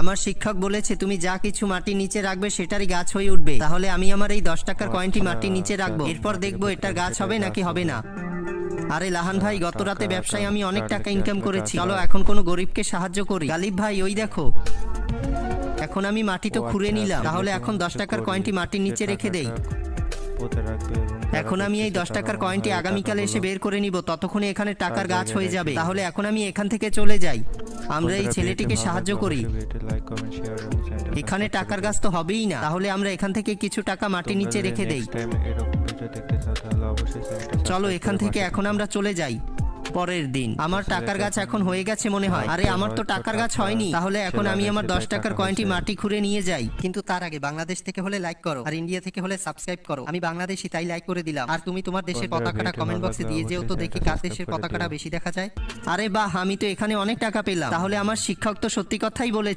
আমার শিক্ষক বলেছে তুমি যা কিছু মাটির নিচে রাখবে সেটারই গাছ হয়ে উঠবে। তাহলে আমি আমার এই 10 টাকার কয়েনটি মাটির নিচে রাখবো, এরপর দেখবো এটার গাছ হবে নাকি হবে না। আরে লাহান ভাই, গত রাতে ব্যবসায় আমি অনেক টাকা ইনকাম করেছি, চলো এখন কোনো গরিবকে সাহায্য করি। গালিব ভাই ওই দেখো, এখন আমি মাটি তো খুঁড়ে নিলাম, তাহলে এখন 10 টাকার কয়েনটি মাটির নিচে রেখে দেই। এখন আমি এই 10 টাকার কয়েনটি আগামীকাল এসে বের করে নিব, ততক্ষণে এখানে টাকার গাছ হয়ে যাবে। তাহলে এখন আমি এখান থেকে চলে যাই, আমরা এই ছেলেটিকে সাহায্য করি। এখানে টাকার গাছ তো হবেই না, তাহলে আমরা এখান থেকে কিছু টাকা মাটির নিচে রেখে দেই। চলো এখান থেকে এখন আমরা চলে যাই। পরের দিন আমার টাকার গাছ এখন হয়ে গেছে মনে হয়। আরে আমার তো টাকার গাছ হয়নি, তাহলে এখন আমি আমার 10 টাকার কয়েনটি মাটি খুঁড়ে নিয়ে যাই। কিন্তু তার আগে বাংলাদেশ থেকে হলে লাইক করো, আর ইন্ডিয়া থেকে হলে সাবস্ক্রাইব করো। আমি বাংলাদেশি তাই লাইক করে দিলাম। আর তুমি তোমার দেশের পতাকাটা কমেন্ট বক্সে দিয়ে যেও তো দেখি কার দেশের পতাকাটা বেশি দেখা যায়। আরে বাহ, আমি তো এখানে অনেক টাকা পেলাম, তাহলে আমার শিক্ষক তো সত্যি কথাই বলেছে।